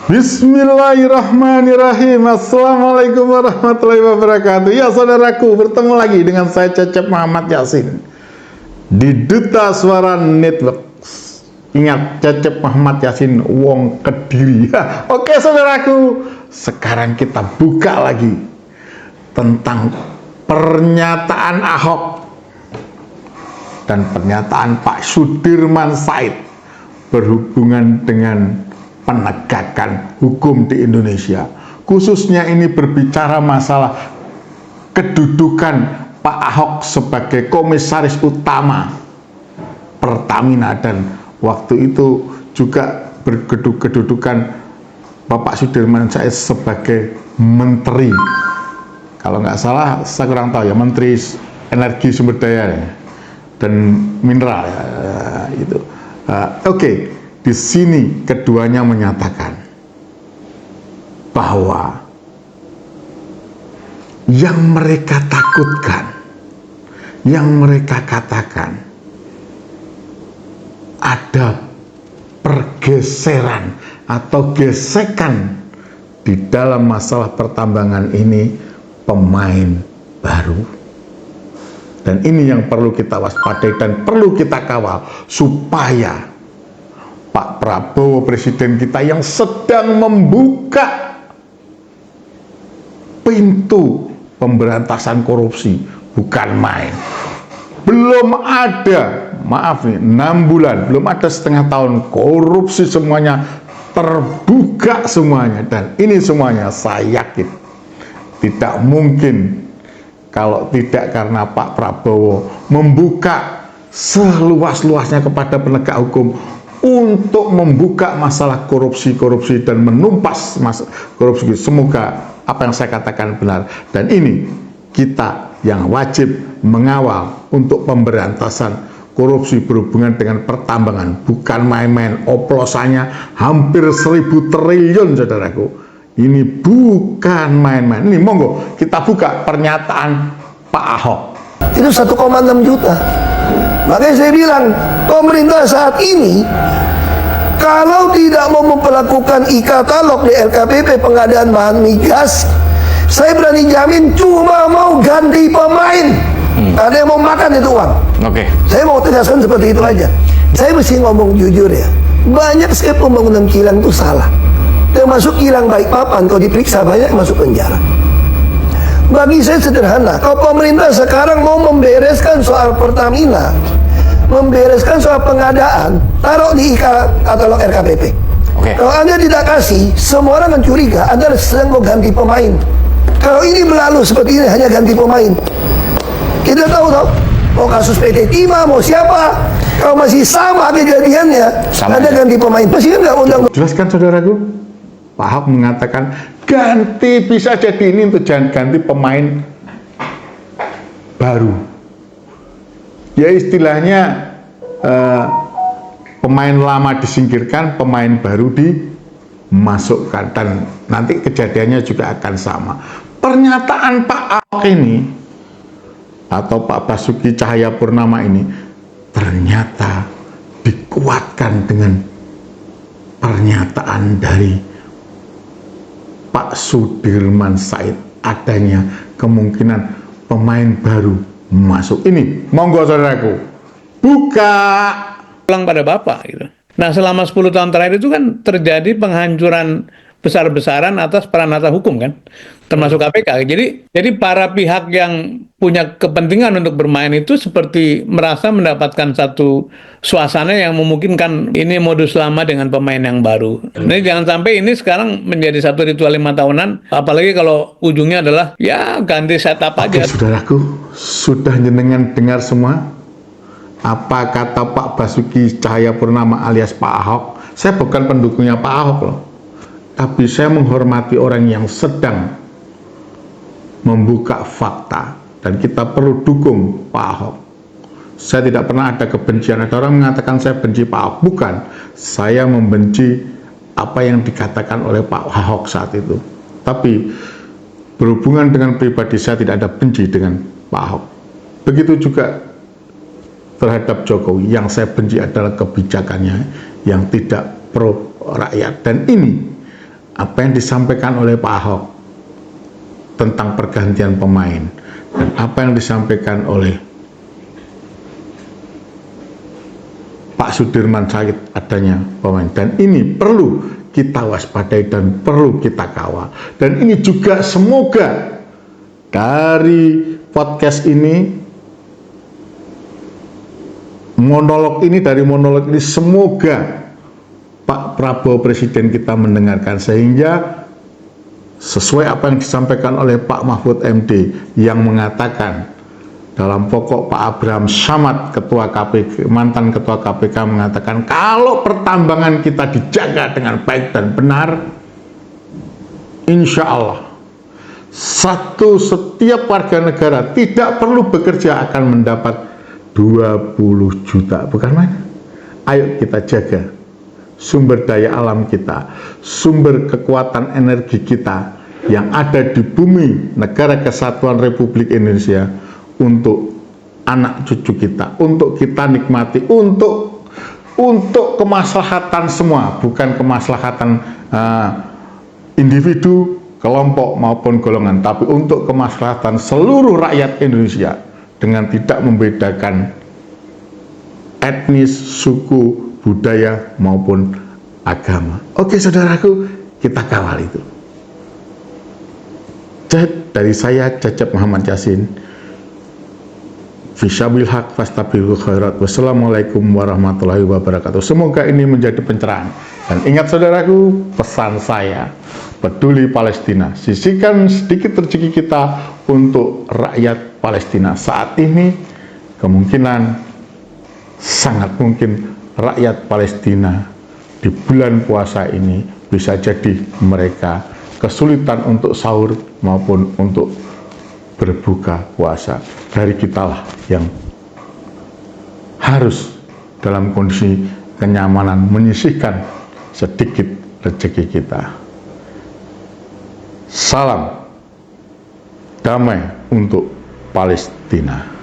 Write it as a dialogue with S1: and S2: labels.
S1: Bismillahirrahmanirrahim. Assalamualaikum warahmatullahi wabarakatuh. Ya saudaraku, bertemu lagi dengan saya Cecep Muhammad Yasin di Duta Suara Network. Ingat, Cecep Muhammad Yasin wong Kediri. Oke saudaraku, sekarang kita buka lagi tentang pernyataan Ahok dan pernyataan Pak Sudirman Said berhubungan dengan penegakan hukum di Indonesia. Khususnya ini berbicara masalah kedudukan Pak Ahok sebagai komisaris utama Pertamina, dan waktu itu juga berkedudukan Bapak Sudirman Said sebagai menteri, kalau nggak salah, saya kurang tahu ya, Menteri Energi Sumber Daya dan Mineral ya, itu. Oke. Di sini keduanya menyatakan bahwa yang mereka takutkan, yang mereka katakan ada pergeseran atau gesekan di dalam masalah pertambangan ini pemain baru. Dan ini yang perlu kita waspadai dan perlu kita kawal supaya Pak Prabowo, presiden kita yang sedang membuka pintu pemberantasan korupsi, bukan main. Belum ada, maaf nih, 6 bulan, belum ada setengah tahun, korupsi semuanya terbuka semuanya. Dan ini semuanya saya yakin tidak mungkin kalau tidak karena Pak Prabowo membuka seluas-luasnya kepada penegak hukum untuk membuka masalah korupsi dan menumpas korupsi. Semoga apa yang saya katakan benar, dan ini kita yang wajib mengawal untuk pemberantasan korupsi berhubungan dengan pertambangan, bukan main-main. Oplosannya hampir 1.000 triliun saudaraku, ini bukan main-main. Ini monggo kita buka pernyataan Pak Ahok.
S2: Itu 1,6 juta. Makanya saya bilang, pemerintah saat ini kalau tidak mau memperlakukan e-katalog di LKPP pengadaan bahan migas, saya berani jamin cuma mau ganti pemain. Ada yang mau makan itu uang. Saya mau tegaskan seperti itu aja. Saya mesti ngomong jujur ya, banyak sekali pembangunan kilang itu salah. Termasuk kilang Balikpapan, kalau diperiksa banyak masuk penjara. Bagi saya sederhana, kalau pemerintah sekarang mau membereskan soal Pertamina, membereskan soal pengadaan, taruh di katalog RKPP. Kalau Anda tidak kasih, semua orang akan curiga Anda sedang mau ganti pemain. Kalau ini berlalu seperti ini, hanya ganti pemain. Kita tahu mau kasus PT Timah, mau siapa, kalau masih sama kejadiannya, Anda ganti pemain, pasti nggak undang.
S1: Jelaskan saudaraku, Pak Ahok mengatakan ganti, bisa jadi ini untuk jangan ganti pemain baru. Ya istilahnya pemain lama disingkirkan, pemain baru dimasukkan, dan nanti kejadiannya juga akan sama. Pernyataan Pak Ahok ini atau Pak Basuki Cahayapurnama ini ternyata dikuatkan dengan pernyataan dari Pak Sudirman Said, adanya kemungkinan pemain baru masuk. Ini monggo saudaraku, buka.
S3: Pulang pada Bapak gitu. Nah, selama 10 tahun terakhir itu kan terjadi penghancuran besar-besaran atas peranata hukum kan, termasuk KPK. Jadi para pihak yang punya kepentingan untuk bermain itu seperti merasa mendapatkan satu suasana yang memungkinkan ini modus lama dengan pemain yang baru. Ini jangan sampai ini sekarang menjadi satu ritual 5 tahunan, apalagi kalau ujungnya adalah ya ganti setup aja.
S1: Oke, saudaraku, sudah jenengan dengar semua apa kata Pak Basuki Cahayapurnama alias Pak Ahok. Saya bukan pendukungnya Pak Ahok loh, tapi saya menghormati orang yang sedang membuka fakta, dan kita perlu dukung Pak Ahok. Saya tidak pernah ada kebencian. Ada orang mengatakan saya benci Pak Ahok, bukan. Saya membenci apa yang dikatakan oleh Pak Ahok saat itu. Tapi berhubungan dengan pribadi, saya tidak ada benci dengan Pak Ahok. Begitu juga terhadap Jokowi. Yang saya benci adalah kebijakannya yang tidak pro rakyat. Dan ini apa yang disampaikan oleh Pak Ahok tentang pergantian pemain dan apa yang disampaikan oleh Pak Sudirman Said adanya pemain, dan ini perlu kita waspadai dan perlu kita kawal. Dan ini juga semoga dari podcast ini, monolog ini semoga Pak Prabowo Presiden kita mendengarkan, sehingga sesuai apa yang disampaikan oleh Pak Mahfud MD yang mengatakan dalam pokok, Pak Abraham Samad, mantan ketua KPK mengatakan kalau pertambangan kita dijaga dengan baik dan benar, insya Allah setiap warga negara tidak perlu bekerja akan mendapat 20 juta, bukan main. Ayo kita jaga sumber daya alam kita, sumber kekuatan energi kita yang ada di bumi negara kesatuan Republik Indonesia untuk anak cucu kita, untuk kita nikmati, untuk kemaslahatan semua, bukan kemaslahatan individu, kelompok maupun golongan, tapi untuk kemaslahatan seluruh rakyat Indonesia dengan tidak membedakan etnis, suku, budaya maupun agama. Oke saudaraku, kita kawal itu. Dari saya Cecep Muhammad Yasin, Fisyabil haq fastabiqul khairat. Wassalamualaikum warahmatullahi wabarakatuh. Semoga ini menjadi pencerahan. Dan ingat saudaraku, pesan saya, peduli Palestina. Sisihkan sedikit rezeki kita untuk rakyat Palestina. Saat ini kemungkinan, sangat mungkin rakyat Palestina di bulan puasa ini bisa jadi mereka kesulitan untuk sahur maupun untuk berbuka puasa. Dari kitalah yang harus dalam kondisi kenyamanan menyisihkan sedikit rezeki kita. Salam damai untuk Palestina.